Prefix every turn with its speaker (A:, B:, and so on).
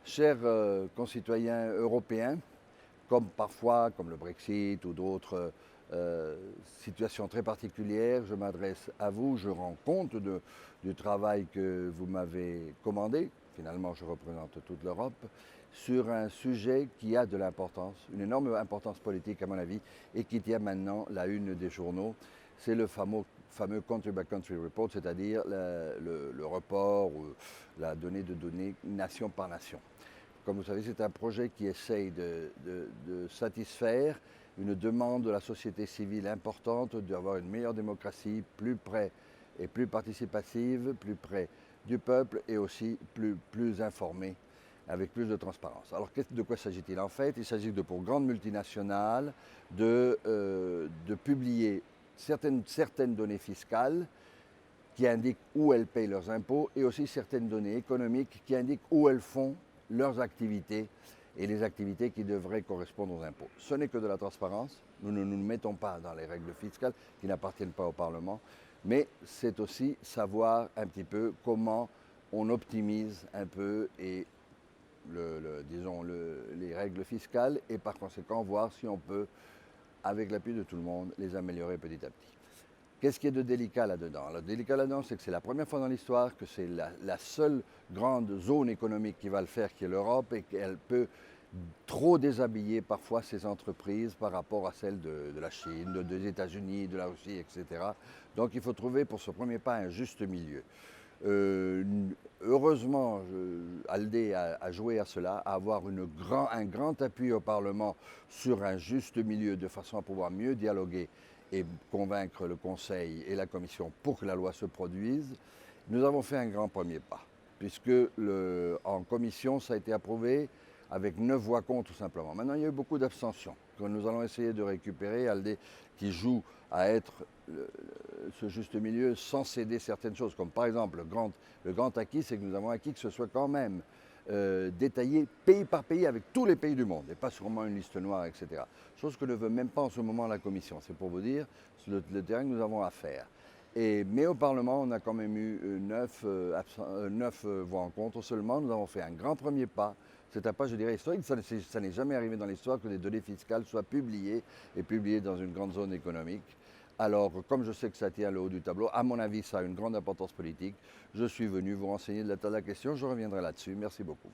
A: Chers concitoyens européens, comme parfois, comme le Brexit ou d'autres situations très particulières, je m'adresse à vous, je rends compte du travail que vous m'avez commandé, finalement je représente toute l'Europe, sur un sujet qui a de l'importance, une énorme importance politique à mon avis, et qui tient maintenant la une des journaux. C'est le fameux country by country report, c'est-à-dire le report ou la donnée de données nation par nation. Comme vous savez, c'est un projet qui essaye de satisfaire une demande de la société civile importante d'avoir une meilleure démocratie, plus près et plus participative, plus près du peuple et aussi plus informée, avec plus de transparence. Alors de quoi s'agit-il en fait? Il s'agit de pour grandes multinationales de publier certaines données fiscales qui indiquent où elles payent leurs impôts et aussi certaines données économiques qui indiquent où elles font leurs activités et les activités qui devraient correspondre aux impôts. Ce n'est que de la transparence, nous ne nous mettons pas dans les règles fiscales qui n'appartiennent pas au Parlement, mais c'est aussi savoir un petit peu comment on optimise un peu et les règles fiscales et par conséquent voir si on peut, avec l'appui de tout le monde, les améliorer petit à petit. Qu'est-ce qui est de délicat là-dedans? Le délicat là-dedans, c'est que c'est la première fois dans l'histoire que c'est la seule grande zone économique qui va le faire, qui est l'Europe, et qu'elle peut trop déshabiller parfois ses entreprises par rapport à celles de la Chine, des États-Unis, de la Russie, etc. Donc il faut trouver pour ce premier pas un juste milieu. Euh, Heureusement, Aldé a joué à cela, à avoir un grand appui au Parlement sur un juste milieu de façon à pouvoir mieux dialoguer et convaincre le Conseil et la Commission pour que la loi se produise. Nous avons fait un grand premier pas, puisque en commission, ça a été approuvé avec 9 voix contre tout simplement. Maintenant, il y a eu beaucoup d'abstentions que nous allons essayer de récupérer. Aldé qui joue à être ce juste milieu sans céder certaines choses, comme par exemple le grand acquis, c'est que nous avons acquis que ce soit quand même détaillé pays par pays avec tous les pays du monde et pas seulement une liste noire, etc. Chose que ne veut même pas en ce moment la Commission. C'est pour vous dire le terrain que nous avons à faire. Mais au Parlement, on a quand même eu 9 voix en contre seulement. Nous avons fait un grand premier pas. C'est un pas, je dirais, historique. Ça n'est jamais arrivé dans l'histoire que des données fiscales soient publiées et publiées dans une grande zone économique. Alors, comme je sais que ça tient le haut du tableau, à mon avis, ça a une grande importance politique. Je suis venu vous renseigner de l'état de la question. Je reviendrai là-dessus. Merci beaucoup.